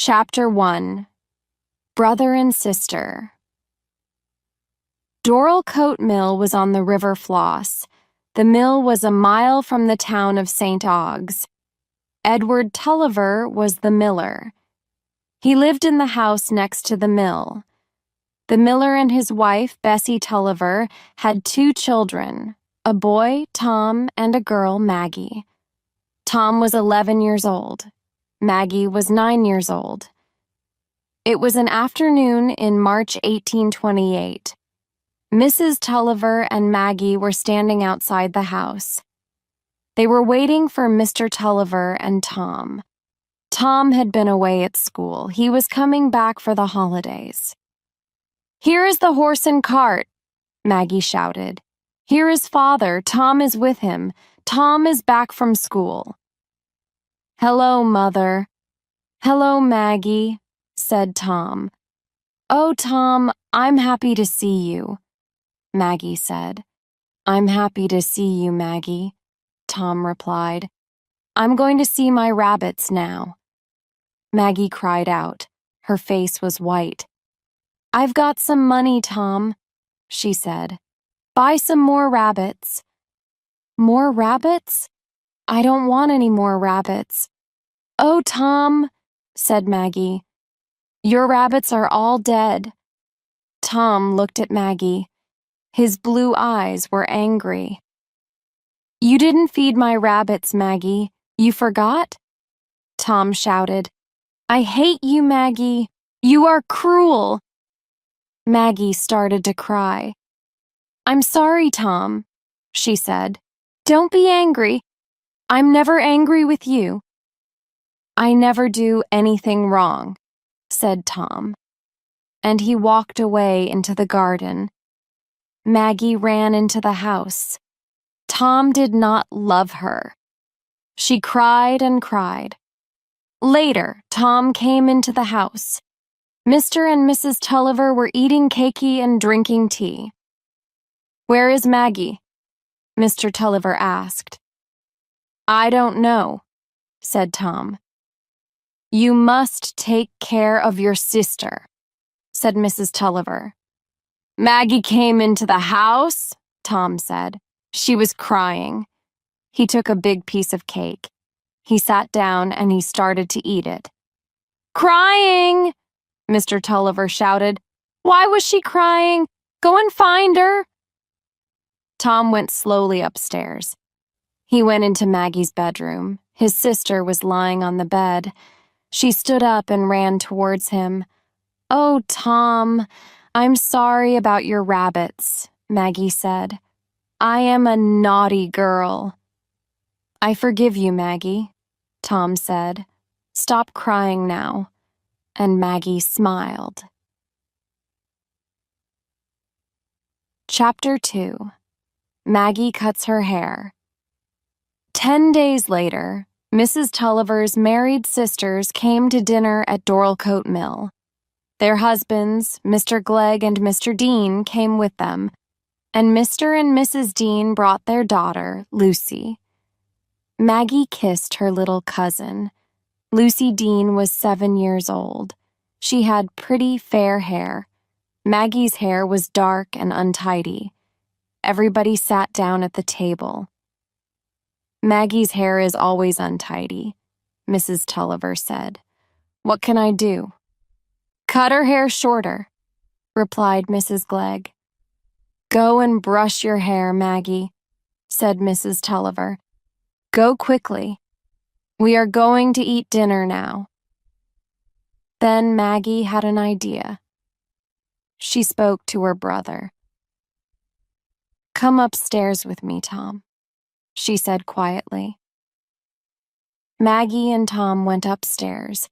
Chapter 1 Brother and Sister. 𝐒𝐭𝐨𝐫𝐢𝐞 Mill was on the River Floss. The mill was a mile from the town of St. 𝐒𝐿𝐺𝐻. Edward Tulliver was the miller. He lived in the house next to the mill. The miller and his wife, Bessie Tulliver, had 2 children, a boy, Tom, and a girl, Maggie. Tom was 11 years old. Maggie was 9 years old. It was an afternoon in March 1828. Mrs. Tulliver and Maggie were standing outside the house. They were waiting for Mr. Tulliver and Tom. Tom had been away at school. He was coming back for the holidays. "Here is the horse and cart," Maggie shouted. "Here is Father. Tom is with him. Tom is back from school." "Hello, Mother." "Hello, Maggie," said Tom. "Oh, Tom, I'm happy to see you," Maggie said. "I'm happy to see you, Maggie," Tom replied. "I'm going to see my rabbits now." Maggie cried out. Her face was white. "I've got some money, Tom," she said. "Buy some more rabbits." "More rabbits? I don't want any more rabbits." "Oh, Tom," said Maggie, "your rabbits are all dead." Tom looked at Maggie. His blue eyes were angry. "You didn't feed my rabbits, Maggie. You forgot?" Tom shouted. "I hate you, Maggie. You are cruel." Maggie started to cry. "I'm sorry, Tom," she said. "Don't be angry. I'm never angry with you." "I never do anything wrong," said Tom. And he walked away into the garden. Maggie ran into the house. Tom did not love her. She cried and cried. Later, Tom came into the house. Mr. and Mrs. Tulliver were eating cakey and drinking tea. "Where is Maggie?" Mr. Tulliver asked. "I don't know," said Tom. "You must take care of your sister," said Mrs. Tulliver. "Maggie came into the house," Tom said. "She was crying." He took a big piece of cake. He sat down and he started to eat it. "Crying!" Mr. Tulliver shouted. "Why was she crying? Go and find her." Tom went slowly upstairs. He went into Maggie's bedroom. His sister was lying on the bed. She stood up and ran towards him. "Oh, Tom, I'm sorry about your rabbits," Maggie said. "I am a naughty girl." "I forgive you, Maggie," Tom said. "Stop crying now." And Maggie smiled. Chapter 2 Maggie Cuts Her Hair. 10 days later, Mrs. Tulliver's married sisters came to dinner at 𝐒𝐿𝐿𝐞 Mill. Their husbands, Mr. Glegg and Mr. Dean, came with them, and Mr. and Mrs. Dean brought their daughter, Lucy. Maggie kissed her little cousin. Lucy Dean was 7 years old. She had pretty, fair hair. Maggie's hair was dark and untidy. Everybody sat down at the table. "Maggie's hair is always untidy," Mrs. Tulliver said. "What can I do?" "Cut her hair shorter," replied Mrs. Glegg. "Go and brush your hair, Maggie," said Mrs. Tulliver. "Go quickly. We are going to eat dinner now." Then Maggie had an idea. She spoke to her brother. "Come upstairs with me, Tom," she said quietly. Maggie and Tom went upstairs.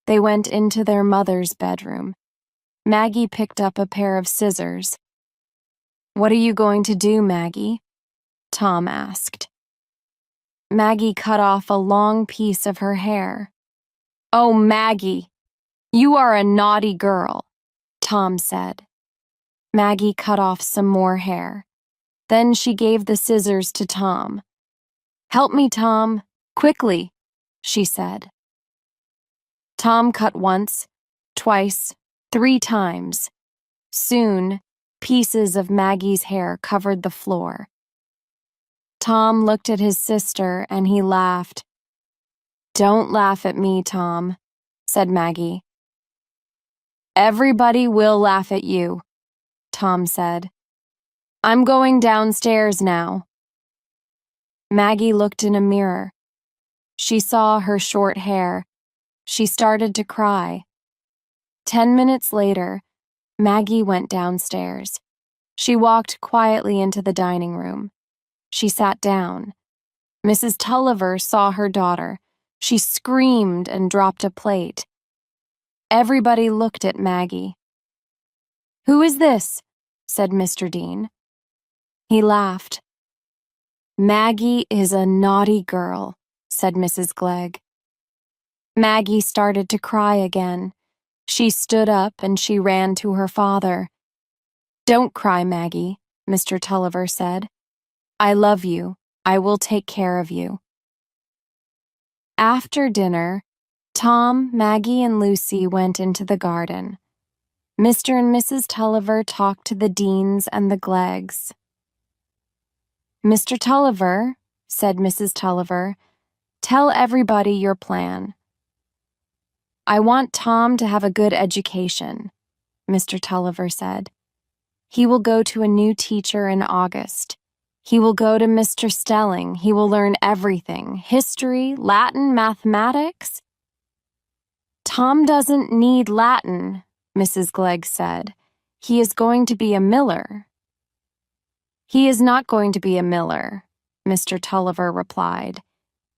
They went into their mother's bedroom. Maggie picked up a pair of scissors. "What are you going to do, Maggie?" Tom asked. Maggie cut off a long piece of her hair. "Oh, Maggie, you are a naughty girl," Tom said. Maggie cut off some more hair. Then she gave the scissors to Tom. "Help me, Tom, quickly," she said. Tom cut once, twice, 3 times. Soon, pieces of Maggie's hair covered the floor. Tom looked at his sister and he laughed. "Don't laugh at me, Tom," said Maggie. "Everybody will laugh at you," Tom said. "I'm going downstairs now." Maggie looked in a mirror. She saw her short hair. She started to cry. 10 minutes later, Maggie went downstairs. She walked quietly into the dining room. She sat down. Mrs. Tulliver saw her daughter. She screamed and dropped a plate. Everybody looked at Maggie. "Who is this?" said Mr. Dean. He laughed. "Maggie is a naughty girl," said Mrs. Glegg. Maggie started to cry again. She stood up and she ran to her father. "Don't cry, Maggie," Mr. Tulliver said. "I love you. I will take care of you." After dinner, Tom, Maggie, and Lucy went into the garden. Mr. and Mrs. Tulliver talked to the Deans and the Gleggs. "Mr. Tulliver," said Mrs. Tulliver, "tell everybody your plan." "I want Tom to have a good education," Mr. Tulliver said. "He will go to a new teacher in August. He will go to Mr. Stelling. He will learn everything: history, Latin, mathematics." "Tom doesn't need Latin," Mrs. Glegg said. "He is going to be a miller." "He is not going to be a miller," Mr. Tulliver replied.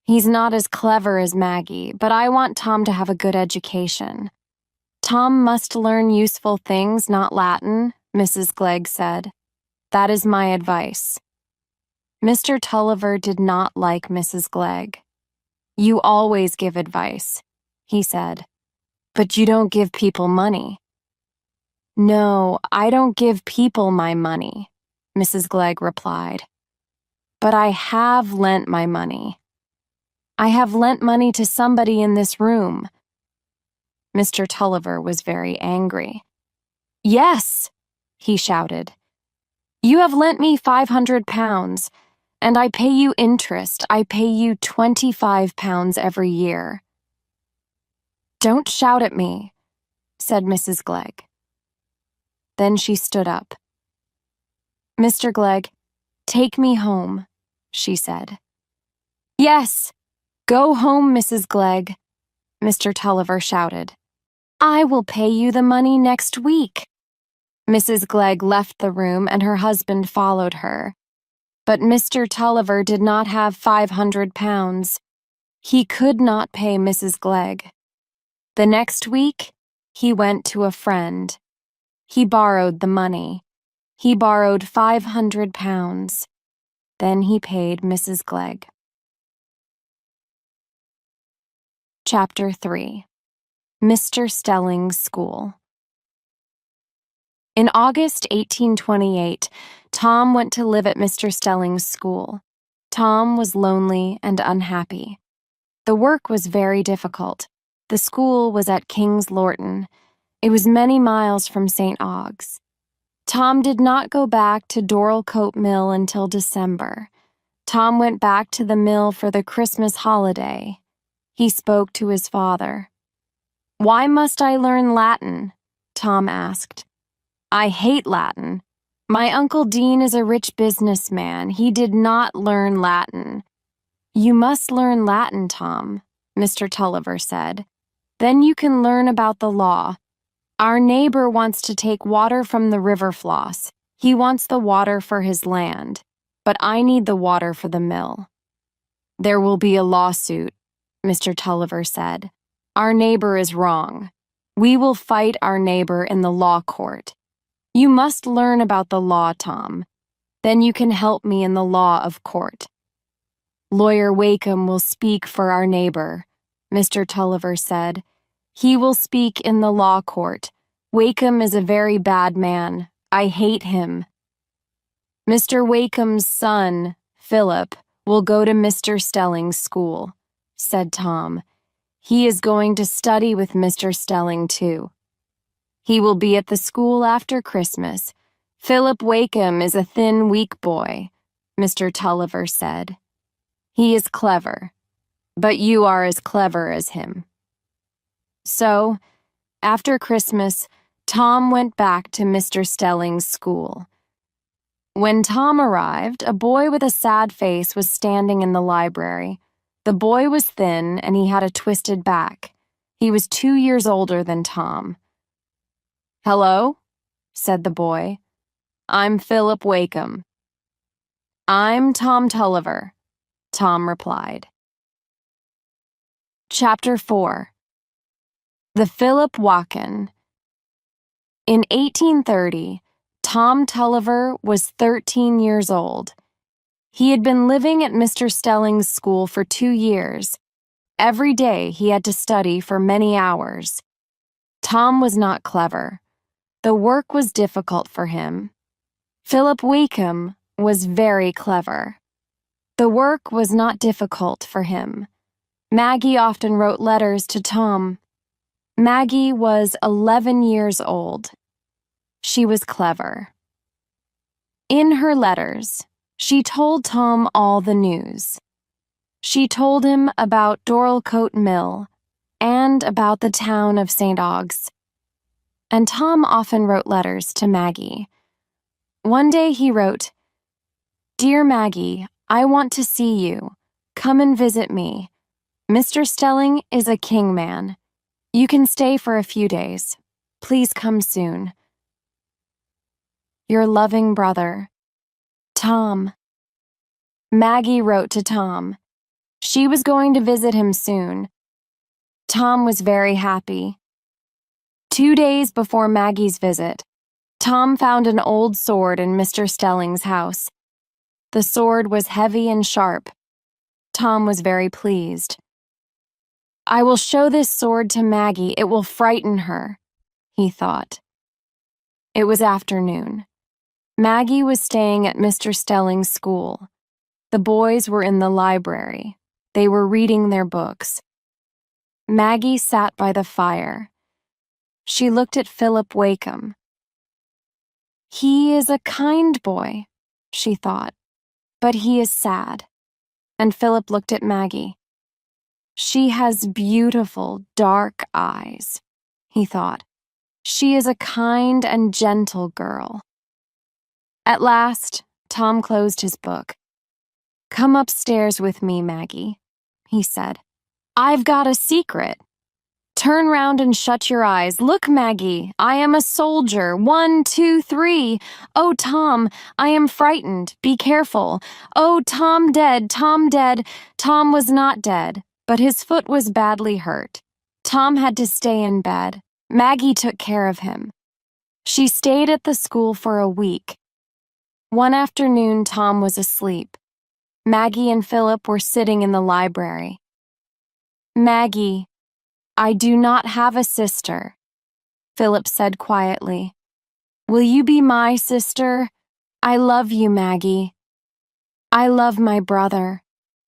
"He's not as clever as Maggie, but I want Tom to have a good education." "Tom must learn useful things, not Latin," Mrs. Glegg said. "That is my advice." Mr. Tulliver did not like Mrs. Glegg. "You always give advice," he said. "But you don't give people money." "No, I don't give people my money," Mrs. Glegg replied. "But I have lent my money. I have lent money to somebody in this room." Mr. Tulliver was very angry. "Yes," he shouted. "You have lent me £500, and I pay you interest. I pay you £25 every year." "Don't shout at me," said Mrs. Glegg. Then she stood up. "Mr. Glegg, take me home," she said. "Yes, go home, Mrs. Glegg," Mr. Tulliver shouted. "I will pay you the money next week." Mrs. Glegg left the room and her husband followed her. But Mr. Tulliver did not have £500. He could not pay Mrs. Glegg. The next week, he went to a friend. He borrowed the money. He borrowed £500. Then he paid Mrs. Glegg. Chapter 3. Mr. Stelling's School. In August 1828, Tom went to live at Mr. Stelling's school. Tom was lonely and unhappy. The work was very difficult. The school was at King's Lorton. It was many miles from St. Ogg's. Tom did not go back to Dorlcote Mill until December. Tom went back to the mill for the Christmas holiday. He spoke to his father. "Why must I learn Latin?" Tom asked. "I hate Latin. My Uncle Dean is a rich businessman. He did not learn Latin." "You must learn Latin, Tom," Mr. Tulliver said. "Then you can learn about the law. Our neighbor wants to take water from the river Floss. He wants the water for his land, but I need the water for the mill." "There will be a lawsuit," Mr. Tulliver said. "Our neighbor is wrong. We will fight our neighbor in the law court. You must learn about the law, Tom. Then you can help me in the law of court." "Lawyer 𝐒𝐭𝐨𝐫𝐞 will speak for our neighbor," Mr. Tulliver said. "He will speak in the law court. 𝐒𝐭𝐨𝐫𝐞 is a very bad man. I hate him." "Mr. 𝐒𝐭𝐨𝐫𝐞's son, Philip, will go to Mr. Stelling's school," said Tom. He is going to study with Mr. Stelling, too. He will be at the school after Christmas. Philip 𝐿𝐴𝐵𝐿 is a thin, weak boy, Mr. Tulliver said. He is clever, but you are as clever as him. So, after Christmas, Tom went back to Mr. Stelling's school. When Tom arrived, a boy with a sad face was standing in the library. The boy was thin and he had a twisted back. He was 2 years older than Tom. "Hello," said the boy. "I'm Philip 𝐿𝐴𝐵𝐿." "I'm Tom Tulliver," Tom replied. Chapter 4. The Philip 𝐿𝐴𝐵𝐿. In 1830, Tom Tulliver was 13 years old. He had been living at Mr. Stelling's school for 2 years. Every day he had to study for many hours. Tom was not clever. The work was difficult for him. Philip 𝐿𝐴𝐵𝐿 was very clever. The work was not difficult for him. Maggie often wrote letters to Tom. Maggie was 11 years old. She was clever. In her letters, she told Tom all the news. She told him about Dorlcote Mill and about the town of St. Ogg's. And Tom often wrote letters to Maggie. One day he wrote, "Dear Maggie, I want to see you. Come and visit me. Mr. Stelling is a king man. You can stay for a few days. Please come soon. Your loving brother, Tom." Maggie wrote to Tom. She was going to visit him soon. Tom was very happy. 2 days before Maggie's visit, Tom found an old sword in Mr. Stelling's house. The sword was heavy and sharp. Tom was very pleased. "I will show this sword to Maggie. It will frighten her," he thought. It was afternoon. Maggie was staying at Mr. Stelling's school. The boys were in the library. They were reading their books. Maggie sat by the fire. She looked at Philip 𝐿𝐴𝐵𝐿. "He is a kind boy," she thought, "but he is sad." And Philip looked at Maggie. "She has beautiful, dark eyes," he thought. "She is a kind and gentle girl." At last, Tom closed his book. "Come upstairs with me, Maggie," he said. "I've got a secret. Turn round and shut your eyes. Look, Maggie, I am a soldier. 1, 2, 3. Oh, Tom, I am frightened. Be careful. Oh, Tom dead, Tom dead." Tom was not dead, but his foot was badly hurt. Tom had to stay in bed. Maggie took care of him. She stayed at the school for a week. One afternoon, Tom was asleep. Maggie and Philip were sitting in the library. "Maggie, I do not have a sister," Philip said quietly. "Will you be my sister? I love you, Maggie." "I love my brother,"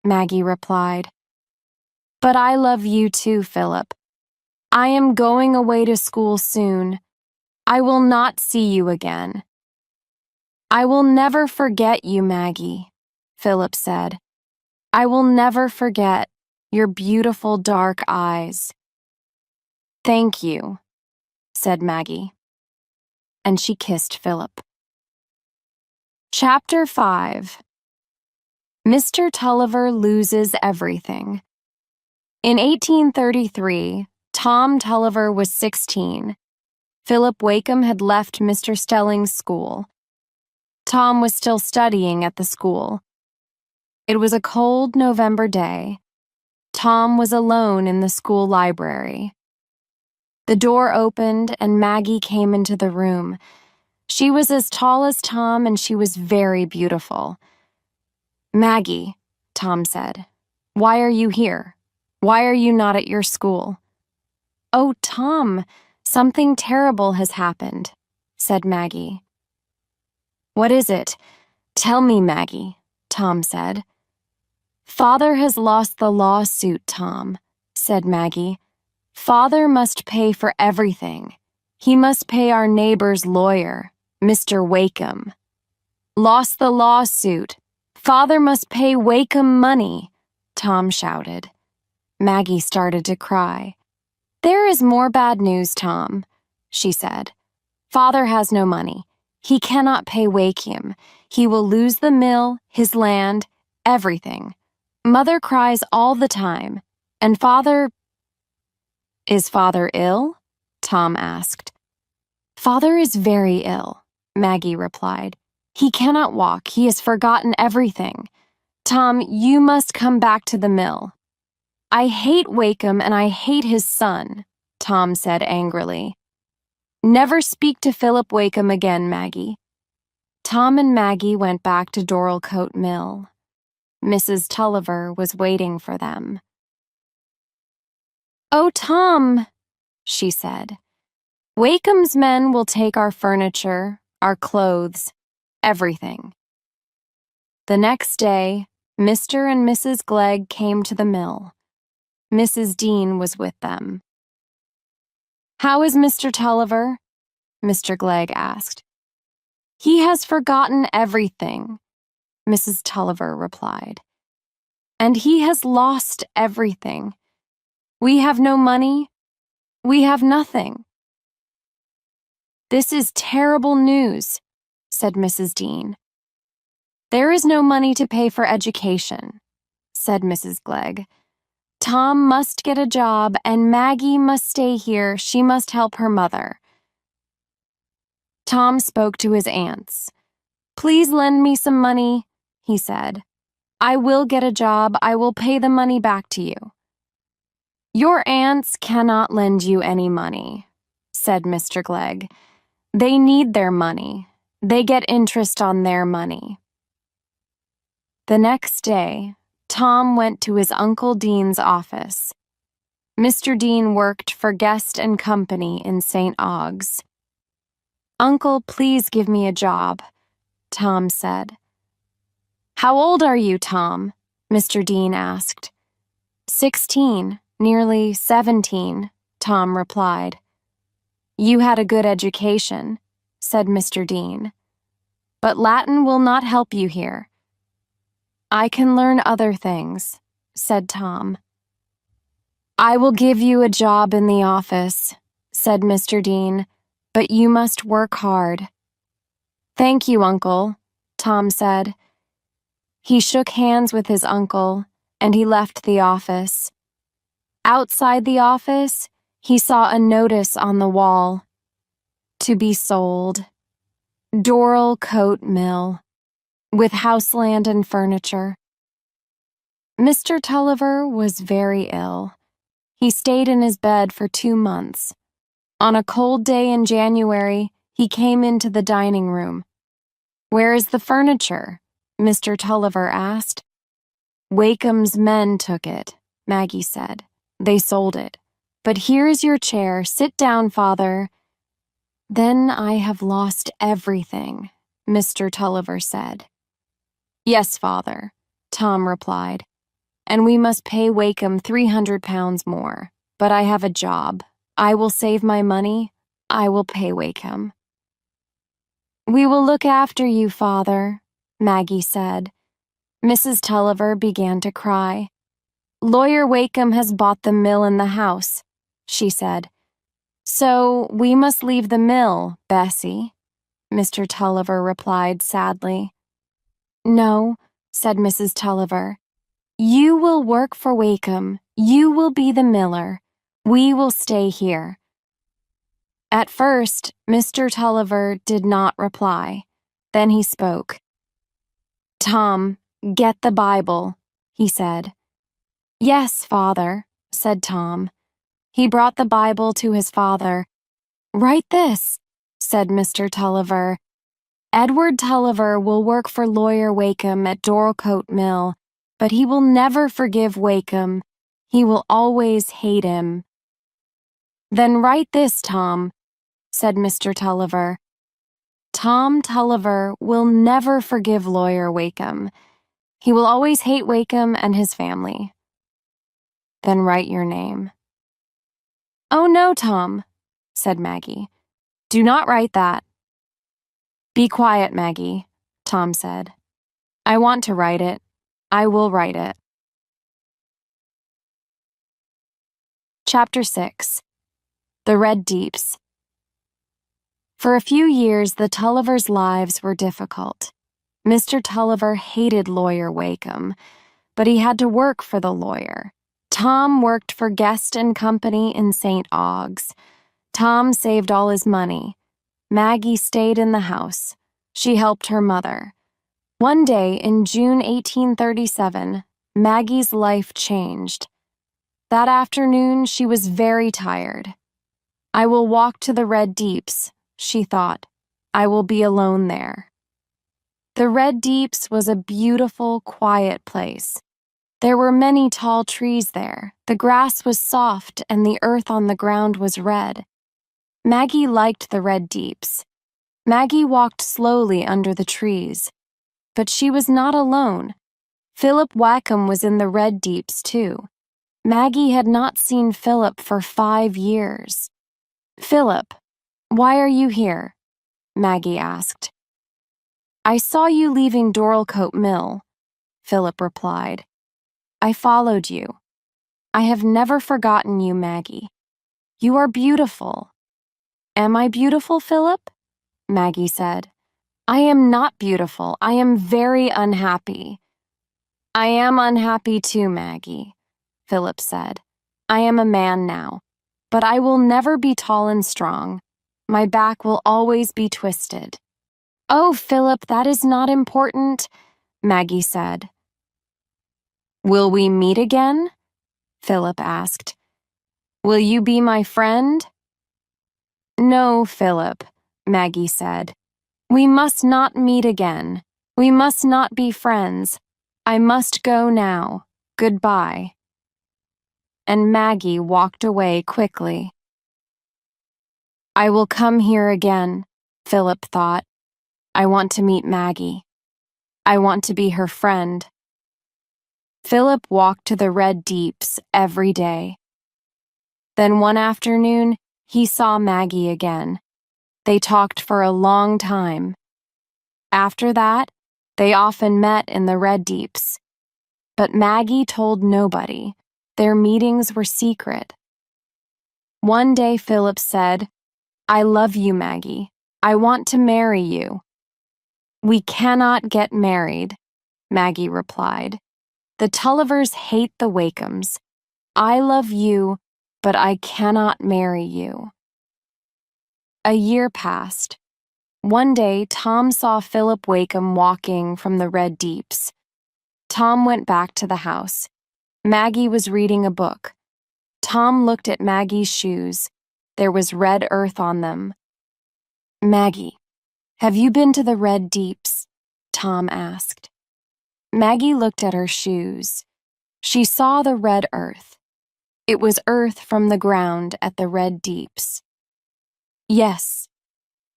Maggie replied. "But I love you too, Philip. I am going away to school soon. I will not see you again." "I will never forget you, Maggie," Philip said. "I will never forget your beautiful dark eyes." "Thank you," said Maggie. And she kissed Philip. Chapter 5. Mr. Tulliver loses everything. In 1833, Tom Tulliver was 16. Philip 𝐿𝐴𝐵𝐿 had left Mr. Stelling's school. Tom was still studying at the school. It was a cold November day. Tom was alone in the school library. The door opened and Maggie came into the room. She was as tall as Tom and she was very beautiful. "Maggie," Tom said, "why are you here? Why are you not at your school?" "Oh, Tom, something terrible has happened," said Maggie. "What is it? Tell me, Maggie," Tom said. "Father has lost the lawsuit, Tom," said Maggie. "Father must pay for everything. He must pay our neighbor's lawyer, Mr. 𝐒𝐭𝐨𝐫𝐞. Lost the lawsuit. Father must pay 𝐒𝐭𝐨𝐫𝐞 money," Tom shouted. Maggie started to cry. "There is more bad news, Tom," she said. "Father has no money. He cannot pay 𝐒𝐭𝐨𝐫𝐞. He will lose the mill, his land, everything. Mother cries all the time. And Father—" "Is Father ill?" Tom asked. "Father is very ill," Maggie replied. "He cannot walk. He has forgotten everything. Tom, you must come back to the mill." "I hate 𝐒𝐭𝐨𝐫𝐞 and I hate his son," Tom said angrily. "Never speak to Philip 𝐒𝐭𝐨𝐫𝐞 again, Maggie." Tom and Maggie went back to 𝐒𝐭𝐨𝐫𝐞 Mill. Mrs. Tulliver was waiting for them. "Oh, Tom," she said, "𝐒𝐭𝐨𝐫𝐞's men will take our furniture, our clothes, everything." The next day, Mr. and Mrs. Glegg came to the mill. Mrs. Dean was with them. "How is Mr. Tulliver?" Mr. Glegg asked. "He has forgotten everything," Mrs. Tulliver replied. "And he has lost everything. We have no money. We have nothing." "This is terrible news," said Mrs. Dean. "There is no money to pay for education," said Mrs. Glegg. "Tom must get a job and Maggie must stay here. She must help her mother." Tom spoke to his aunts. "Please lend me some money," he said. "I will get a job. I will pay the money back to you." "Your aunts cannot lend you any money," said Mr. Glegg. "They need their money. They get interest on their money." The next day, Tom went to his Uncle Dean's office. Mr. Dean worked for Guest and Company in St. Aug's. "Uncle, please give me a job," Tom said. "How old are you, Tom?" Mr. Dean asked. 16, nearly 17, Tom replied. "You had a good education," said Mr. Dean. "But Latin will not help you here." "I can learn other things," said Tom. "I will give you a job in the office," said Mr. Dean, "but you must work hard." "Thank you, Uncle," Tom said. He shook hands with his uncle, and he left the office. Outside the office, he saw a notice on the wall. "To be sold. 𝐒𝐭𝐨𝐫𝐞 Mill. With house land and furniture." Mr. Tulliver was very ill. He stayed in his bed for 2 months. On a cold day in January, he came into the dining room. "Where is the furniture?" Mr. Tulliver asked. "𝐒𝐭𝐨𝐫𝐞's men took it," Maggie said. "They sold it. But here is your chair. Sit down, Father." "Then I have lost everything," Mr. Tulliver said. "Yes, Father," Tom replied. "And we must pay 𝐒𝐭𝐨𝐫𝐞 £300 more. But I have a job. I will save my money. I will pay 𝐒𝐭𝐨𝐫𝐞." "We will look after you, Father," Maggie said. Mrs. Tulliver began to cry. "Lawyer 𝐒𝐭𝐨𝐫𝐞 has bought the mill and the house," she said. "So we must leave the mill, Bessie," Mr. Tulliver replied sadly. "No," said Mrs. Tulliver. "You will work for 𝐒𝐭𝐨𝐫𝐞. You will be the miller. We will stay here." At first, Mr. Tulliver did not reply. Then he spoke. "Tom, get the Bible," he said. "Yes, Father," said Tom. He brought the Bible to his father. "Write this," said Mr. Tulliver. "Edward Tulliver will work for Lawyer 𝐒𝐭𝐨𝐫𝐞 at 𝐒𝐭𝐨𝐫𝐞 Mill, but he will never forgive 𝐒𝐭𝐨𝐾. He will always hate him." "Then write this, Tom," said Mr. Tulliver. "Tom Tulliver will never forgive Lawyer 𝐒𝐭𝐨𝐫𝐞. He will always hate 𝐒𝐭𝐨 and his family." then write your name." "Oh no, Tom," said Maggie. "Do not write that." "Be quiet, Maggie," Tom said. "I want to write it. I will write it." Chapter 6. The Red Deeps. For a few years, the Tullivers' lives were difficult. Mr. Tulliver hated Lawyer 𝐒𝐿𝐴, but he had to work for the lawyer. Tom worked for Guest and Company in St. Ogg's. Tom saved all his money. Maggie stayed in the house. She helped her mother. One day in June 1837, Maggie's life changed. That afternoon, she was very tired. "I will walk to the Red Deeps," she thought. "I will be alone there." The Red Deeps was a beautiful, quiet place. There were many tall trees there. The grass was soft and the earth on the ground was red. Maggie liked the Red Deeps. Maggie walked slowly under the trees. But she was not alone. Philip 𝐿𝐴 was in the Red Deeps too. Maggie had not seen Philip for 5 years. "Philip, why are you here?" Maggie asked. "I saw you leaving Dorlcote Mill," Philip replied. "I followed you. I have never forgotten you, Maggie. You are beautiful." "Am I beautiful, Philip?" Maggie said. "I am not beautiful. I am very unhappy." "I am unhappy too, Maggie," Philip said. "I am a man now, but I will never be tall and strong. My back will always be twisted." "Oh, Philip, that is not important," Maggie said. "Will we meet again?" Philip asked. "Will you be my friend?" "No, Philip," Maggie said. "We must not meet again. We must not be friends. I must go now. Goodbye." And Maggie walked away quickly. "I will come here again," Philip thought. "I want to meet Maggie. I want to be her friend." Philip walked to the Red Deeps every day. Then one afternoon, he saw Maggie again. They talked for a long time. After that, they often met in the Red Deeps. But Maggie told nobody. Their meetings were secret. One day Philip said, "I love you, Maggie. I want to marry you." "We cannot get married," Maggie replied. "The Tullivers hate the 𝐒𝐿𝐴s. I love you, but I cannot marry you." A year passed. One day, Tom saw Philip 𝐒𝐿𝐴 walking from the Red Deeps. Tom went back to the house. Maggie was reading a book. Tom looked at Maggie's shoes. There was red earth on them. "Maggie, have you been to the Red Deeps?" Tom asked. Maggie looked at her shoes. She saw the red earth. It was earth from the ground at the Red Deeps. "Yes,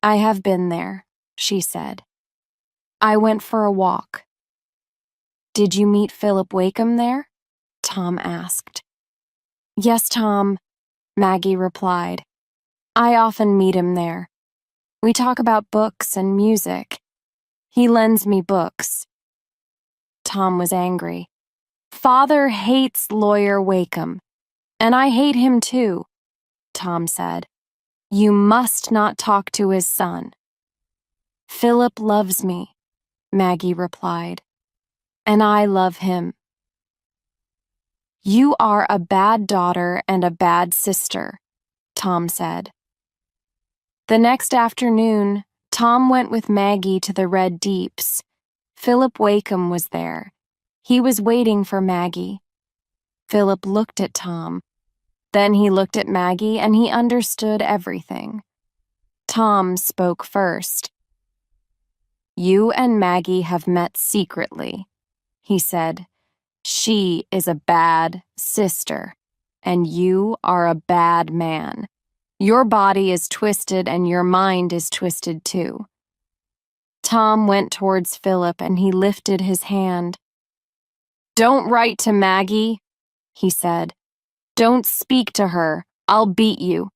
I have been there," she said. "I went for a walk." "Did you meet Philip 𝐒𝐿𝐴 there?" Tom asked. "Yes, Tom," Maggie replied. "I often meet him there. We talk about books and music. He lends me books." Tom was angry. "Father hates Lawyer 𝐒𝐿𝐴, and I hate him too," Tom said. "You must not talk to his son." "Philip loves me," Maggie replied, "and I love him." "You are a bad daughter and a bad sister," Tom said. The next afternoon, Tom went with Maggie to the Red Deeps. Philip 𝐒𝐿𝐴 was there. He was waiting for Maggie. Philip looked at Tom. Then he looked at Maggie and he understood everything. Tom spoke first. "You and Maggie have met secretly," he said. "She is a bad sister, and you are a bad man. Your body is twisted and your mind is twisted too." Tom went towards Philip and he lifted his hand. "Don't write to Maggie," he said. Don't speak to her. I'll beat you.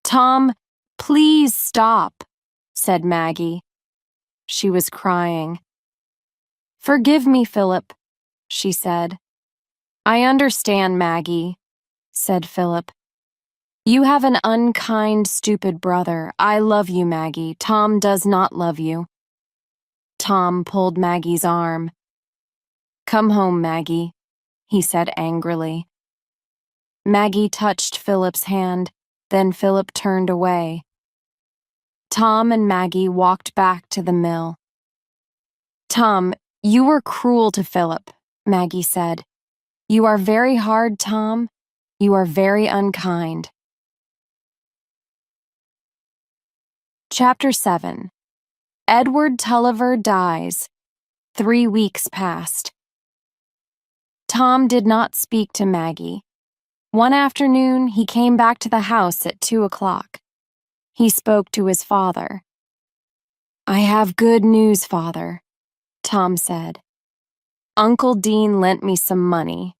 Tom, please stop, said Maggie. She was crying. Forgive me, Philip, she said. I understand, Maggie, said Philip. You have an unkind, stupid brother. I love you, Maggie. Tom does not love you. Tom pulled Maggie's arm. Come home, Maggie, he said angrily. Maggie touched Philip's hand, then Philip turned away. Tom and Maggie walked back to the mill. Tom, you were cruel to Philip, Maggie said. You are very hard, Tom. You are very unkind. Chapter 7. Edward Tulliver dies. 3 weeks passed. Tom did not speak to Maggie. One afternoon, he came back to the house at 2 o'clock. He spoke to his father. I have good news, Father, Tom said. Uncle Dean lent me some money.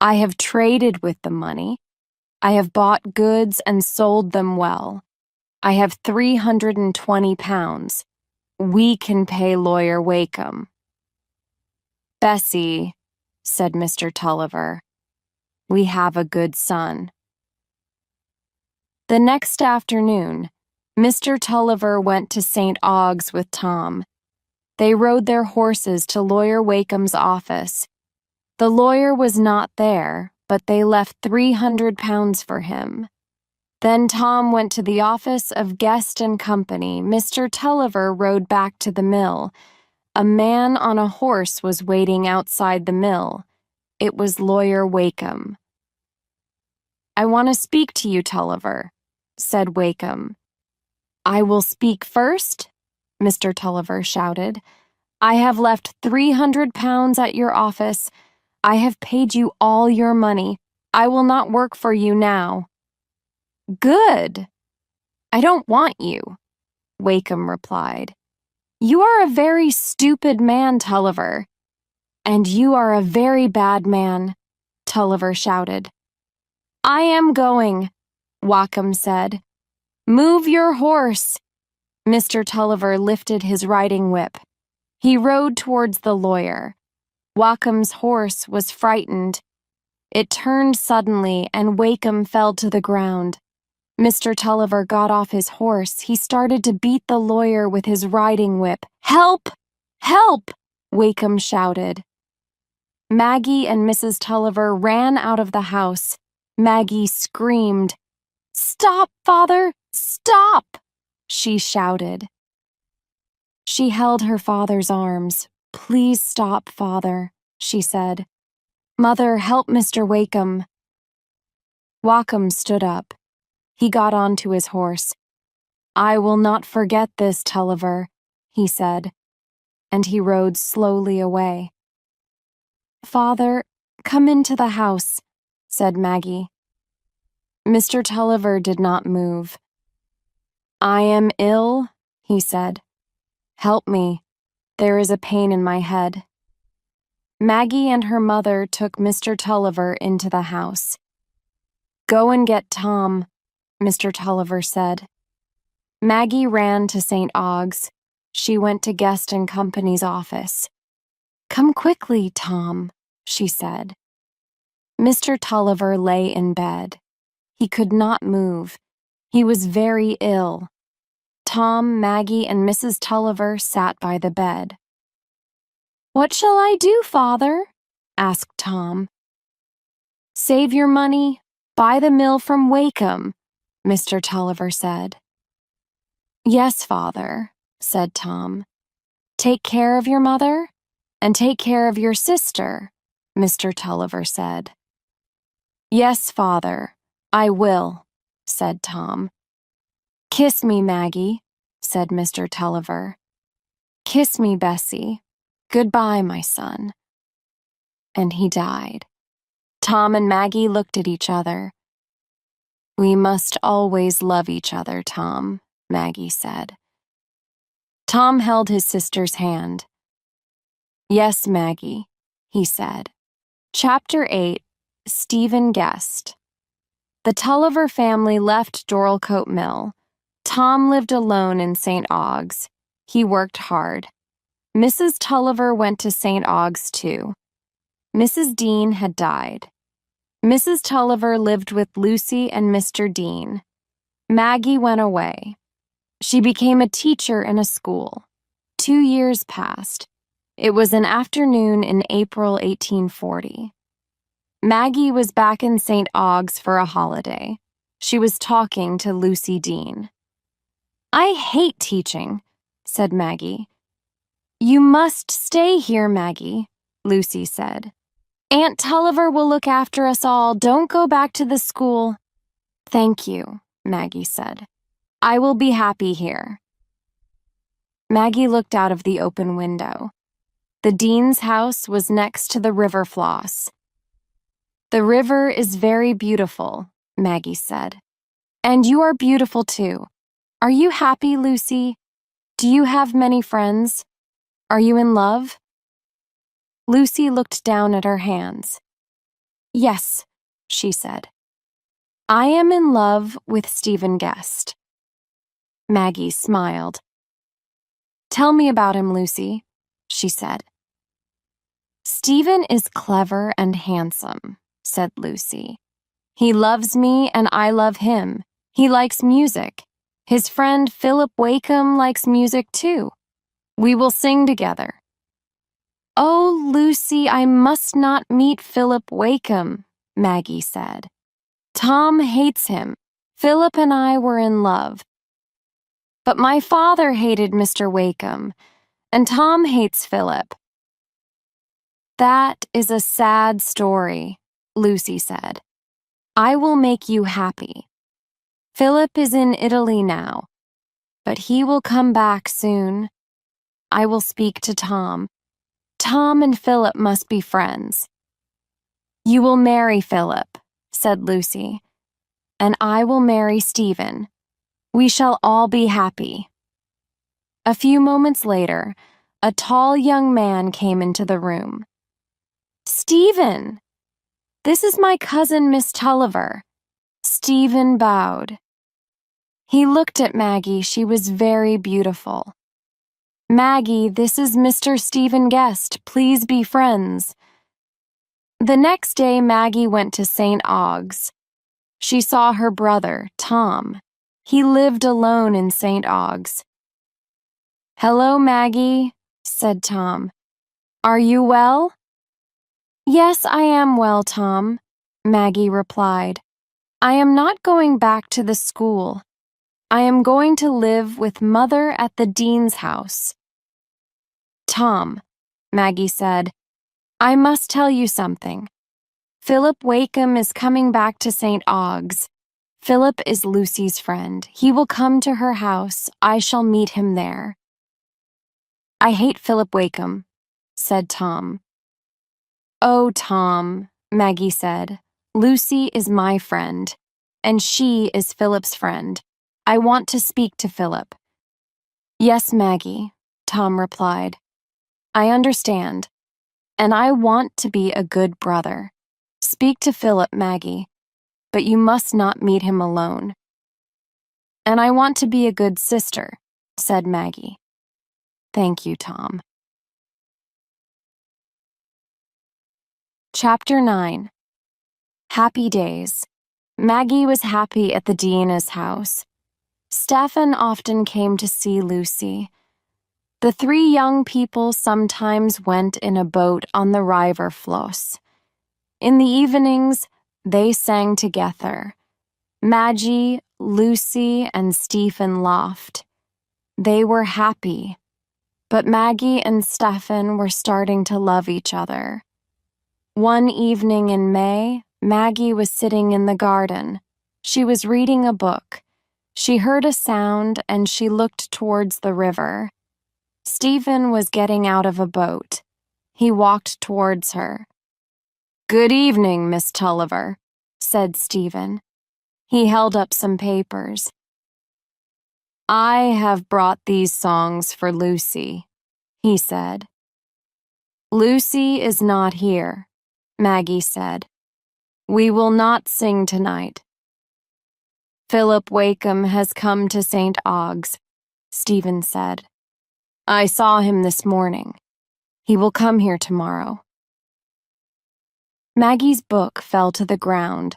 I have traded with the money. I have bought goods and sold them well. I have 320 pounds. We can pay Lawyer 𝐒𝐭𝐨𝐫𝐢𝐞. Bessie, said Mr. Tulliver, we have a good son. The next afternoon, Mr. Tulliver went to St. Ogg's with Tom. They rode their horses to Lawyer 𝐒𝐭𝐨𝐫𝐢𝐞's office. The lawyer was not there, but they left 300 pounds for him. Then Tom went to the office of Guest and Company. Mr. Tulliver rode back to the mill. A man on a horse was waiting outside the mill. It was Lawyer 𝐒𝐭𝐨𝐫𝐢𝐞. I want to speak to you, Tulliver, said 𝐒𝐭𝐨𝐫𝐢𝐞. I will speak first, Mr. Tulliver shouted. I have left 300 pounds at your office. I have paid you all your money. I will not work for you now. Good. I don't want you, 𝐒𝐭𝐨𝐫𝐢𝐞 replied. You are a very stupid man, Tulliver. And you are a very bad man, Tulliver shouted. I am going, 𝐒𝐭𝐨𝐫𝐢𝐞 said. Move your horse. Mr. Tulliver lifted his riding whip. He rode towards the lawyer. 𝐒𝐭𝐴M's horse was frightened. It turned suddenly and 𝐒𝐭𝐨𝐫𝐢𝐞 fell to the ground. Mr. Tulliver got off his horse. He started to beat the lawyer with his riding whip. Help! Help! 𝐒𝐭𝐨𝐫𝐢𝐞 shouted. Maggie and Mrs. Tulliver ran out of the house. Maggie screamed. Stop, Father! Stop! She shouted. She held her father's arms. Please stop, Father, she said. Mother, help Mr. 𝐒𝐭𝐴ME. 𝐒𝐭𝐴ME stood up. He got onto his horse. I will not forget this, Tulliver, he said, and he rode slowly away. Father, come into the house, said Maggie. Mr. Tulliver did not move. I am ill, he said. Help me. There is a pain in my head. Maggie and her mother took Mr. Tulliver into the house. Go and get Tom, Mr. Tulliver said. Maggie ran to St. Ogg's. She went to Guest and Company's office. Come quickly, Tom, she said. Mr. Tulliver lay in bed. He could not move. He was very ill. Tom, Maggie, and Mrs. Tulliver sat by the bed. What shall I do, Father? asked Tom. Save your money. Buy the mill from 𝐒𝐭𝐴ME, Mr. Tulliver said. Yes, Father, said Tom. Take care of your mother, and take care of your sister, Mr. Tulliver said. Yes, Father, I will, said Tom. Kiss me, Maggie, said Mr. Tulliver. Kiss me, Bessie. Goodbye, my son. And he died. Tom and Maggie looked at each other. We must always love each other, Tom, Maggie said. Tom held his sister's hand. Yes, Maggie, he said. Chapter 8. Stephen guessed. The Tulliver family left Dorlcote Mill. Tom lived alone in 𝐒𝐿𝐺𝐸𝐻. He worked hard. Mrs. Tulliver went to 𝐒𝐿𝐺𝐸𝐻 too. Mrs. Dean had died. Mrs. Tulliver lived with Lucy and Mr. Dean. Maggie went away. She became a teacher in a school. 2 years passed. It was an afternoon in April 1840. Maggie was back in 𝐒𝐿𝐺𝐸𝐻 for a holiday. She was talking to Lucy Dean. "I hate teaching," said Maggie. "You must stay here, Maggie," Lucy said. "Aunt Tulliver will look after us all. Don't go back to the school." "Thank you," Maggie said. "I will be happy here." Maggie looked out of the open window. The Dean's house was next to the river Floss. "The river is very beautiful," Maggie said. "And you are beautiful too. Are you happy, Lucy? Do you have many friends? Are you in love?" Lucy looked down at her hands. "Yes," she said. "I am in love with Stephen Guest." Maggie smiled. "Tell me about him, Lucy," she said. "Stephen is clever and handsome," said Lucy. "He loves me and I love him. He likes music. His friend Philip Wakem likes music too. We will sing together." "Oh, Lucy, I must not meet Philip Wakem," Maggie said. "Tom hates him. Philip and I were in love. But my father hated Mr. Wakem, and Tom hates Philip." "That is a sad story," Lucy said. "I will make you happy. Philip is in Italy now, but he will come back soon. I will speak to Tom. Tom and Philip must be friends." "You will marry Philip," said Lucy, "and I will marry Stephen. We shall all be happy." A few moments later, a tall young man came into the room. "Stephen! This is my cousin, Miss Tulliver." Stephen bowed. He looked at Maggie. She was very beautiful. "Maggie, this is Mr. Stephen Guest. Please be friends." The next day, Maggie went to 𝐒𝐿𝐺𝐸𝐻. She saw her brother, Tom. He lived alone in 𝐒𝐿𝐺𝐸𝐻. "Hello, Maggie," said Tom. "Are you well?" "Yes, I am well, Tom," Maggie replied. "I am not going back to the school. I am going to live with Mother at the Dean's house." "Tom," Maggie said, "I must tell you something. Philip Wakem is coming back to 𝐒𝐿𝐺𝐸𝐻. Philip is Lucy's friend. He will come to her house. I shall meet him there." "I hate Philip Wakem," said Tom. "Oh, Tom," Maggie said, "Lucy is my friend, and she is Philip's friend. I want to speak to Philip." "Yes, Maggie," Tom replied. "I understand, and I want to be a good brother. Speak to Philip, Maggie, but you must not meet him alone." "And I want to be a good sister," said Maggie. "Thank you, Tom." Chapter 9. Happy Days. Maggie was happy at the Dean's house. Stephen often came to see Lucy. The 3 young people sometimes went in a boat on the river Floss. In the evenings, they sang together. Maggie, Lucy, and Stephen laughed. They were happy. But Maggie and Stephen were starting to love each other. One evening in May, Maggie was sitting in the garden. She was reading a book. She heard a sound and she looked towards the river. Stephen was getting out of a boat. He walked towards her. "Good evening, Miss Tulliver," said Stephen. He held up some papers. "I have brought these songs for Lucy," he said. "Lucy is not here," Maggie said. We will not sing tonight. Philip Wakem has come to St. Ogg's, Stephen said. I saw him this morning. He will come here tomorrow. Maggie's book fell to the ground.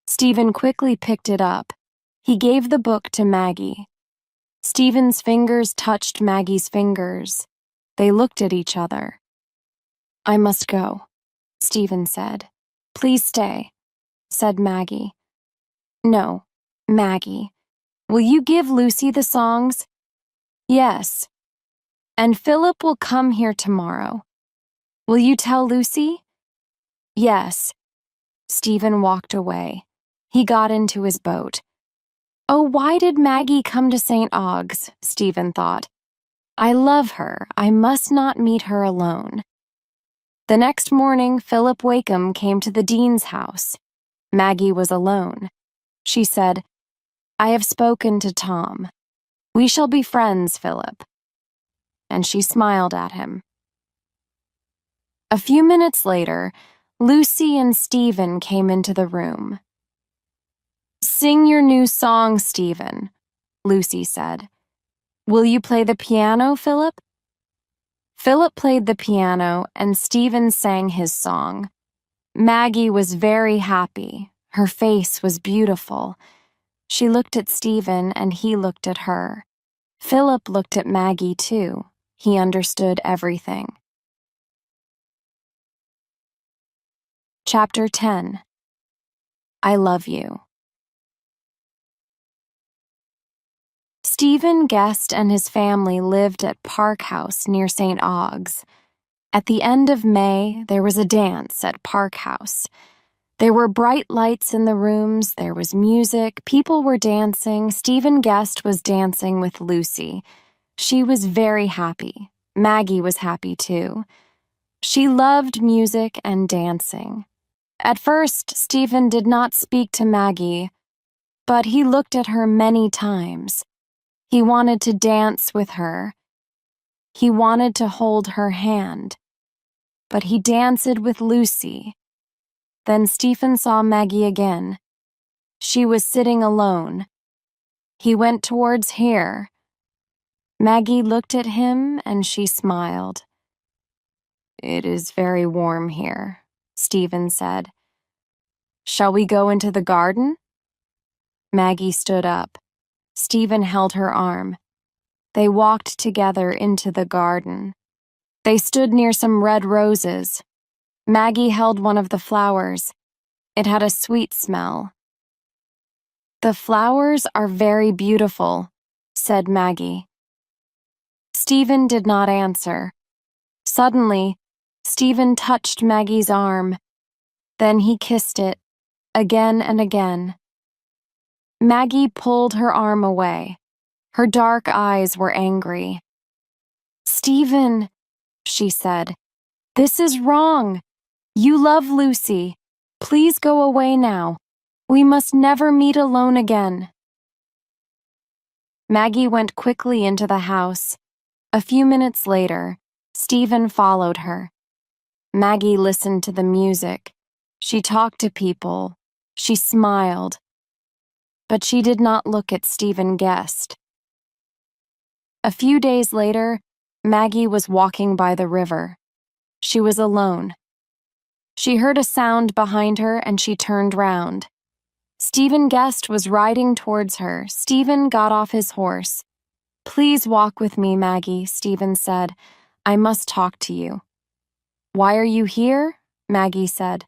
Stephen quickly picked it up. He gave the book to Maggie. Stephen's fingers touched Maggie's fingers. They looked at each other. I must go, Stephen said. Please stay, said Maggie. No, Maggie. Will you give Lucy the songs? Yes. And Philip will come here tomorrow. Will you tell Lucy? Yes. Stephen walked away. He got into his boat. Oh, why did Maggie come to St. Ogg's? Stephen thought. I love her. I must not meet her alone. The next morning, Philip Wakem came to the dean's house. Maggie was alone. She said, I have spoken to Tom. We shall be friends, Philip. And she smiled at him. A few minutes later, Lucy and Stephen came into the room. Sing your new song, Stephen, Lucy said. Will you play the piano, Philip? Philip played the piano and Stephen sang his song. Maggie was very happy. Her face was beautiful. She looked at Stephen and he looked at her. Philip looked at Maggie too. He understood everything. Chapter 10. I Love You. Stephen Guest and his family lived at Park House near St. Ogg's. At the end of May, there was a dance at Park House. There were bright lights in the rooms, there was music, people were dancing. Stephen Guest was dancing with Lucy. She was very happy. Maggie was happy too. She loved music and dancing. At first, Stephen did not speak to Maggie, but he looked at her many times. He wanted to dance with her. He wanted to hold her hand. But he danced with Lucy. Then Stephen saw Maggie again. She was sitting alone. He went towards her. Maggie looked at him and she smiled. It is very warm here, Stephen said. Shall we go into the garden? Maggie stood up. Stephen held her arm. They walked together into the garden. They stood near some red roses. Maggie held one of the flowers. It had a sweet smell. The flowers are very beautiful, said Maggie. Stephen did not answer. Suddenly, Stephen touched Maggie's arm. Then he kissed it, again and again. Maggie pulled her arm away. Her dark eyes were angry. Stephen, she said, this is wrong. You love Lucy. Please go away now. We must never meet alone again. Maggie went quickly into the house. A few minutes later, Stephen followed her. Maggie listened to the music. She talked to people. She smiled. But she did not look at Stephen Guest. A few days later, Maggie was walking by the river. She was alone. She heard a sound behind her and she turned round. Stephen Guest was riding towards her. Stephen got off his horse. Please walk with me, Maggie, Stephen said. I must talk to you. Why are you here? Maggie said.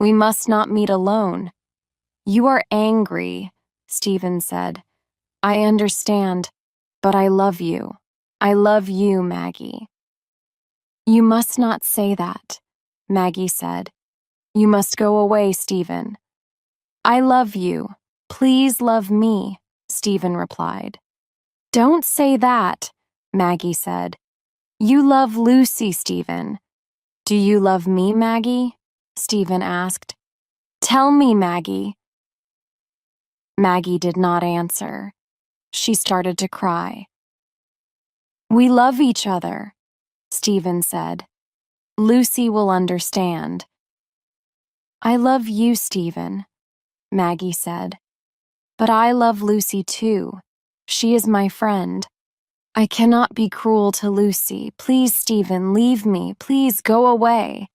We must not meet alone. You are angry, Stephen said. I understand, but I love you. I love you, Maggie. You must not say that, Maggie said. You must go away, Stephen. I love you. Please love me, Stephen replied. Don't say that, Maggie said. You love Lucy, Stephen. Do you love me, Maggie? Stephen asked. Tell me, Maggie. Maggie did not answer. She started to cry. We love each other, Stephen said. Lucy will understand. "I love you, Stephen," Maggie said. "But I love Lucy too. She is my friend. I cannot be cruel to Lucy. Please, Stephen, leave me. Please go away."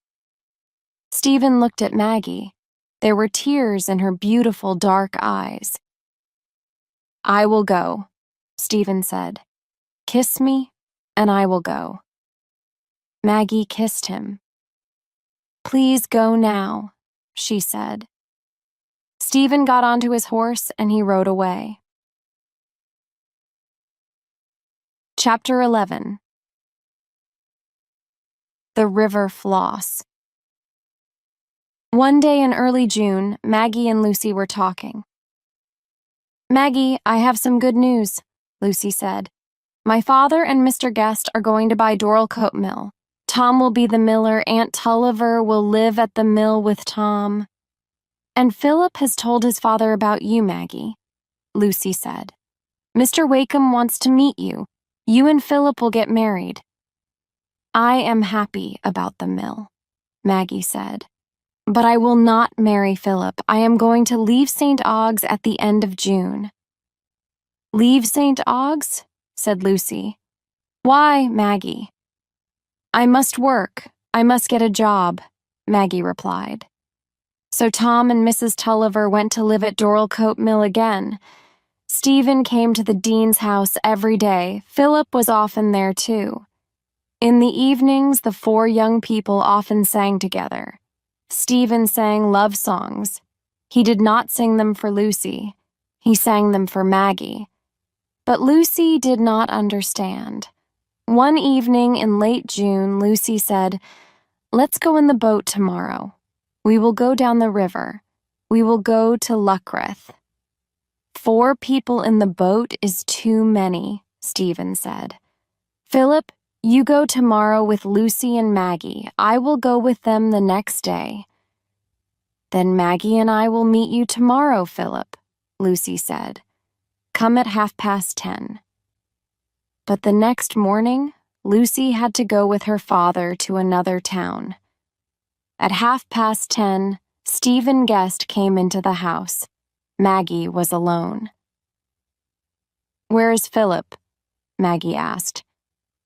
Stephen looked at Maggie. There were tears in her beautiful dark eyes. "I will go," Stephen said. "Kiss me, and I will go." Maggie kissed him. "Please go now," she said. Stephen got onto his horse and he rode away. Chapter 11. The River Floss. One day in early June, Maggie and Lucy were talking. "Maggie, I have some good news," Lucy said. "My father and Mr. Guest are going to buy Dorlcote Mill. Tom will be the miller. Aunt Tulliver will live at the mill with Tom." "And Philip has told his father about you, Maggie," Lucy said. "Mr. Wakem wants to meet you. You and Philip will get married." "I am happy about the mill," Maggie said. "But I will not marry Philip. I am going to leave St. Ogg's at the end of June." "Leave St. Ogg's?" said Lucy. "Why, Maggie?" "I must work. I must get a job," Maggie replied. So Tom and Mrs. Tulliver went to live at Dorlcote Mill again. Stephen came to the dean's house every day. Philip was often there too. In the evenings, the four young people often sang together. Stephen sang love songs. He did not sing them for Lucy. He sang them for Maggie. But Lucy did not understand. One evening in late June, Lucy said, "Let's go in the boat tomorrow. We will go down the river. We will go to Luckreth." "4 people in the boat is too many," Stephen said. "Philip, you go tomorrow with Lucy and Maggie. I will go with them the next day." "Then Maggie and I will meet you tomorrow, Philip," Lucy said. "Come at 10:30. But the next morning, Lucy had to go with her father to another town. At 10:30, Stephen Guest came into the house. Maggie was alone. "Where is Philip?" Maggie asked.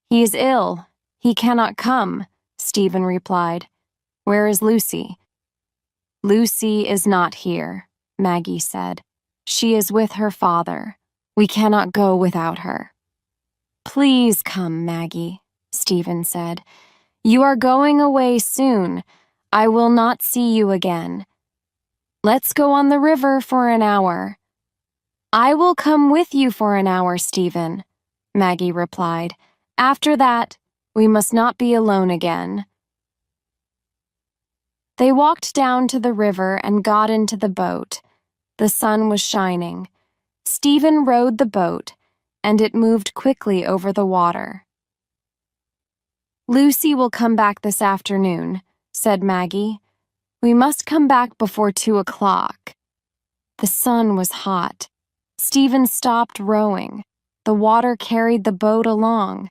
"He is ill. He cannot come," Stephen replied. "Where is Lucy?" "Lucy is not here," Maggie said. "She is with her father. We cannot go without her." "Please come, Maggie," Stephen said. "You are going away soon. I will not see you again. Let's go on the river for an hour." "I will come with you for an hour, Stephen," Maggie replied. "After that, we must not be alone again." They walked down to the river and got into the boat. The sun was shining. Stephen rowed the boat, and it moved quickly over the water. "Lucy will come back this afternoon," said Maggie. "We must come back before 2:00. The sun was hot. Stephen stopped rowing. The water carried the boat along.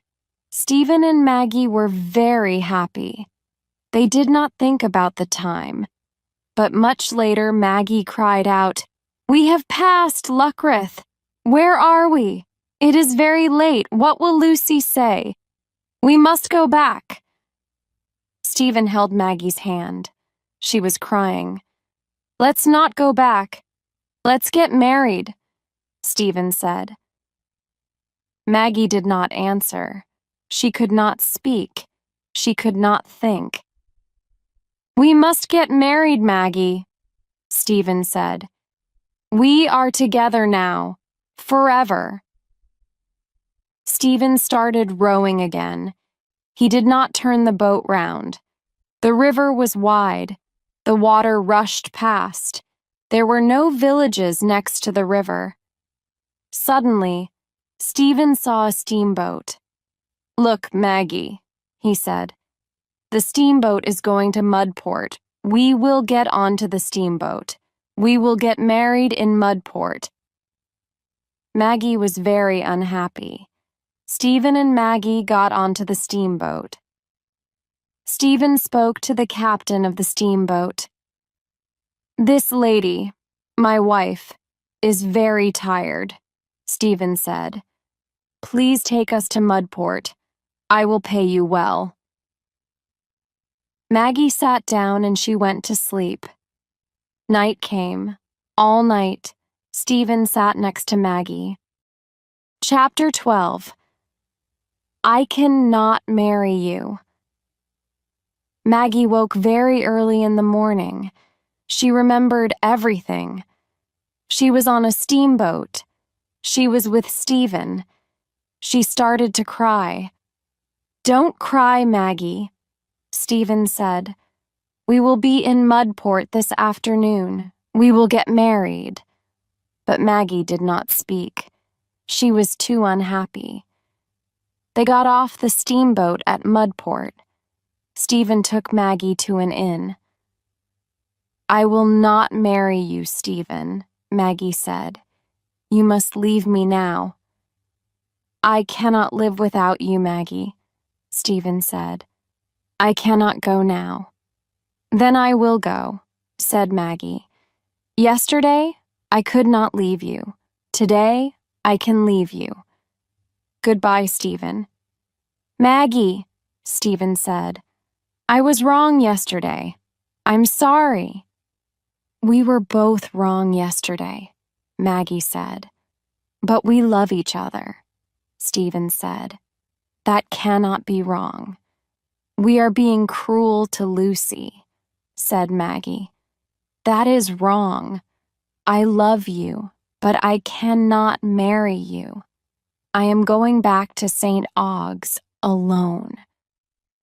Stephen and Maggie were very happy. They did not think about the time. But much later, Maggie cried out, "We have passed Luckreth. Where are we? It is very late. What will Lucy say? We must go back." Stephen held Maggie's hand. She was crying. "Let's not go back. Let's get married," Stephen said. Maggie did not answer. She could not speak. She could not think. "We must get married, Maggie," Stephen said. "We are together now, forever." Stephen started rowing again. He did not turn the boat round. The river was wide. The water rushed past. There were no villages next to the river. Suddenly, Stephen saw a steamboat. "Look, Maggie," he said. "The steamboat is going to Mudport. We will get onto the steamboat. We will get married in Mudport." Maggie was very unhappy. Stephen and Maggie got onto the steamboat. Stephen spoke to the captain of the steamboat. This lady, my wife, is very tired, Stephen said. Please take us to Mudport. I will pay you well. Maggie sat down and she went to sleep. Night came. All night, Stephen sat next to Maggie. Chapter 12. I cannot marry you. Maggie woke very early in the morning. She remembered everything. She was on a steamboat. She was with Stephen. She started to cry. Don't cry, Maggie, Stephen said. We will be in Mudport this afternoon. We will get married. But Maggie did not speak. She was too unhappy. They got off the steamboat at Mudport. Stephen took Maggie to an inn. I will not marry you, Stephen, Maggie said. You must leave me now. I cannot live without you, Maggie, Stephen said. I cannot go now. Then I will go, said Maggie. Yesterday, I could not leave you. Today, I can leave you. Goodbye, Stephen. Maggie, Stephen said. I was wrong yesterday. I'm sorry. We were both wrong yesterday, Maggie said. But we love each other, Stephen said. That cannot be wrong. We are being cruel to Lucy, said Maggie. That is wrong. I love you, but I cannot marry you. I am going back to 𝐒𝐭𝐵𝐿𝐴𝐺𝑠 alone.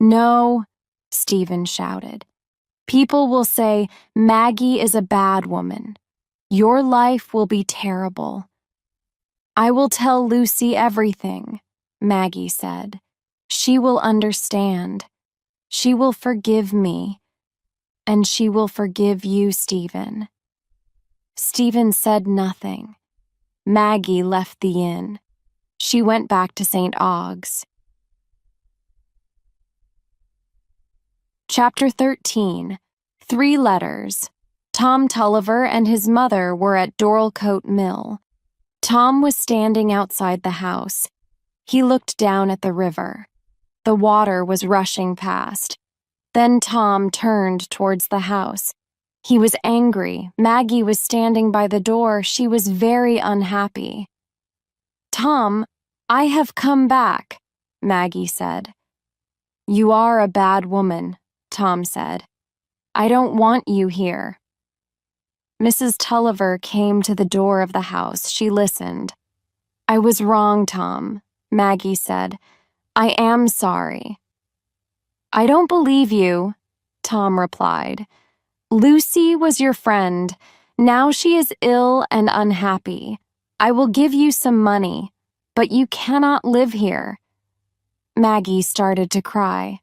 No, Stephen shouted. People will say Maggie is a bad woman. Your life will be terrible. I will tell Lucy everything, Maggie said. She will understand. She will forgive me. And she will forgive you, Stephen. Stephen said nothing. Maggie left the inn. She went back to 𝐒𝐭𝐵𝐴𝐺𝑠. Chapter 13. 3 Letters. Tom Tulliver and his mother were at Dorlcote Mill. Tom was standing outside the house. He looked down at the river. The water was rushing past. Then Tom turned towards the house. He was angry. Maggie was standing by the door. She was very unhappy. Tom, I have come back, Maggie said. You are a bad woman, Tom said. I don't want you here. Mrs. Tulliver came to the door of the house. She listened. I was wrong, Tom, Maggie said. I am sorry. I don't believe you, Tom replied. Lucy was your friend. Now she is ill and unhappy. I will give you some money, but you cannot live here. Maggie started to cry.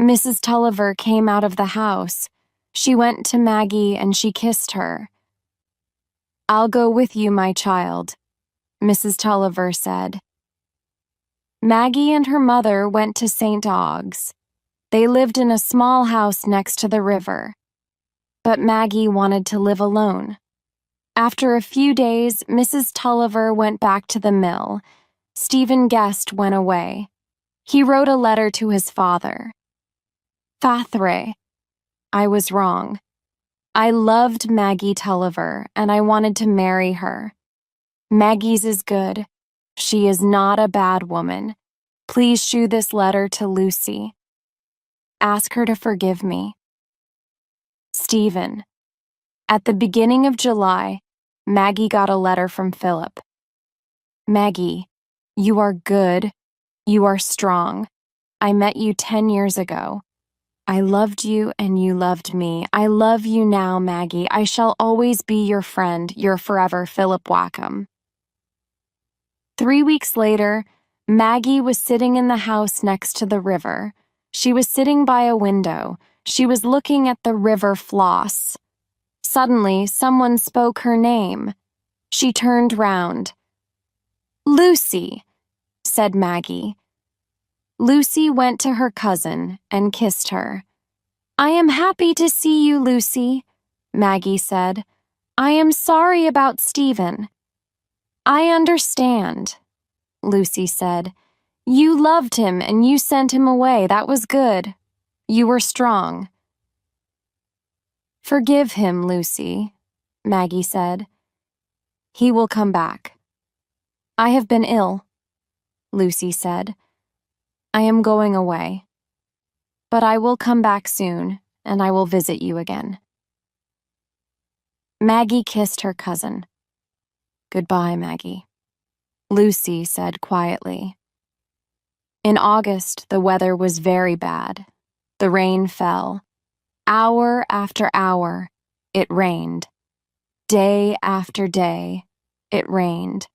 Mrs. Tulliver came out of the house. She went to Maggie and she kissed her. I'll go with you, my child, Mrs. Tulliver said. Maggie and her mother went to 𝐒𝐭𝐵𝐴𝐺𝑠. They lived in a small house next to the river. But Maggie wanted to live alone. After a few days, Mrs. Tulliver went back to the mill. Stephen Guest went away. He wrote a letter to his father. Fathre, I was wrong. I loved Maggie Tulliver and I wanted to marry her. Maggie's is good. She is not a bad woman. Please shew this letter to Lucy. Ask her to forgive me. Stephen. At the beginning of July, Maggie got a letter from Philip. Maggie, you are good. You are strong. I met you 10 years ago. I loved you and you loved me. I love you now, Maggie. I shall always be your friend, your forever Philip 𝐒𝐿𝐴𝐺𝐻. 3 weeks later, Maggie was sitting in the house next to the river. She was sitting by a window. She was looking at the river Floss. Suddenly, someone spoke her name. She turned round. Lucy, said Maggie. Lucy went to her cousin and kissed her. "I am happy to see you, Lucy," Maggie said. "I am sorry about Stephen." "I understand," Lucy said. "You loved him and you sent him away. That was good. You were strong." "Forgive him, Lucy," Maggie said. "He will come back." "I have been ill," Lucy said. "I am going away. But I will come back soon, and I will visit you again." Maggie kissed her cousin. "Goodbye, Maggie," Lucy said quietly. In August, the weather was very bad. The rain fell. Hour after hour, it rained. Day after day, it rained.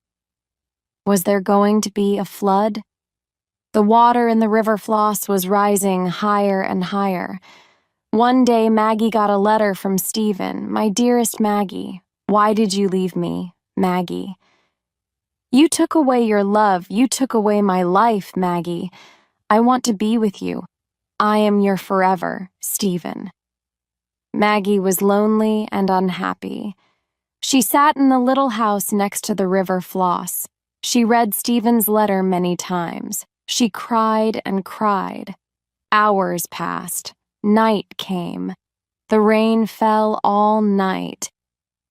Was there going to be a flood? The water in the River Floss was rising higher and higher. One day, Maggie got a letter from Stephen. "My dearest Maggie, why did you leave me, Maggie? You took away your love. You took away my life, Maggie. I want to be with you. I am your forever, Stephen." Maggie was lonely and unhappy. She sat in the little house next to the River Floss. She read Stephen's letter many times. She cried and cried. Hours passed. Night came. The rain fell all night.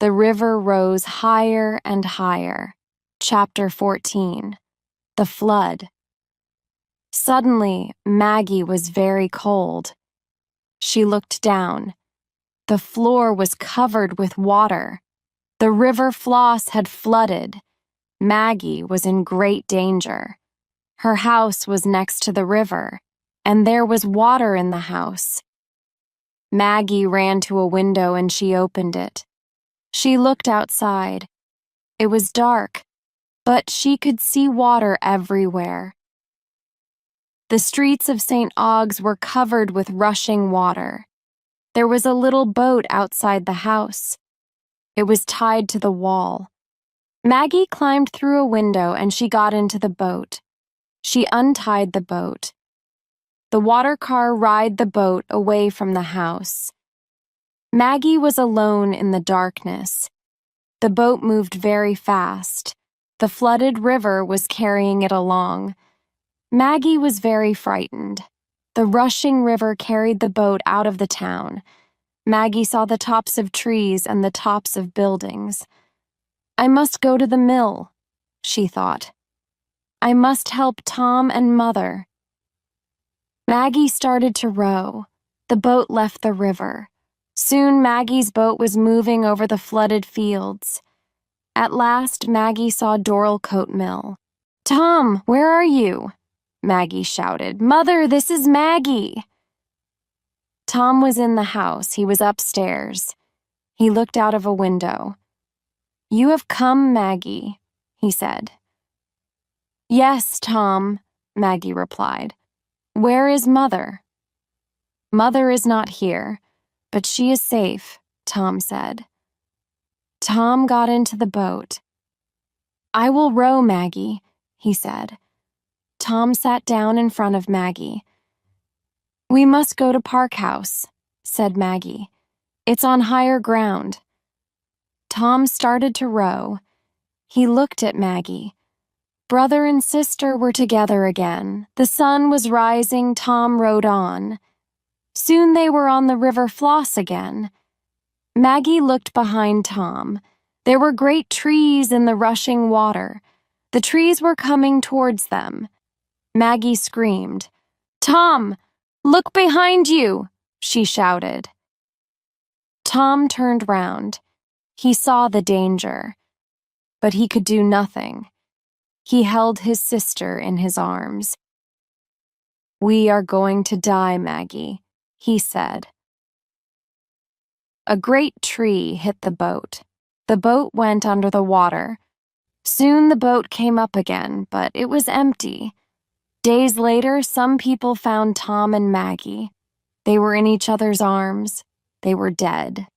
The river rose higher and higher. Chapter 14. The Flood. Suddenly, Maggie was very cold. She looked down. The floor was covered with water. The River Floss had flooded. Maggie was in great danger. Her house was next to the river, and there was water in the house. Maggie ran to a window and she opened it. She looked outside. It was dark, but she could see water everywhere. The streets of 𝐒𝐭𝐲𝐿𝐻 were covered with rushing water. There was a little boat outside the house. It was tied to the wall. Maggie climbed through a window and she got into the boat. She untied the boat. The water car ride the boat away from the house. Maggie was alone in the darkness. The boat moved very fast. The flooded river was carrying it along. Maggie was very frightened. The rushing river carried the boat out of the town. Maggie saw the tops of trees and the tops of buildings. "I must go to the mill," she thought. "I must help Tom and Mother." Maggie started to row. The boat left the river. Soon Maggie's boat was moving over the flooded fields. At last, Maggie saw 𝐒𝐿𝐻𝐿𝐻 mill. "Tom, where are you?" Maggie shouted. "Mother, this is Maggie." Tom was in the house. He was upstairs. He looked out of a window. "You have come, Maggie," he said. "Yes, Tom," Maggie replied. "Where is Mother?" "Mother is not here, but she is safe," Tom said. Tom got into the boat. "I will row, Maggie," he said. Tom sat down in front of Maggie. "We must go to Park House," said Maggie. "It's on higher ground." Tom started to row. He looked at Maggie. Brother and sister were together again. The sun was rising. Tom rowed on. Soon they were on the River Floss again. Maggie looked behind Tom. There were great trees in the rushing water. The trees were coming towards them. Maggie screamed, "Tom, look behind you!" she shouted. Tom turned round. He saw the danger, but he could do nothing. He held his sister in his arms. "We are going to die, Maggie," he said. A great tree hit the boat. The boat went under the water. Soon the boat came up again, but it was empty. Days later, some people found Tom and Maggie. They were in each other's arms. They were dead.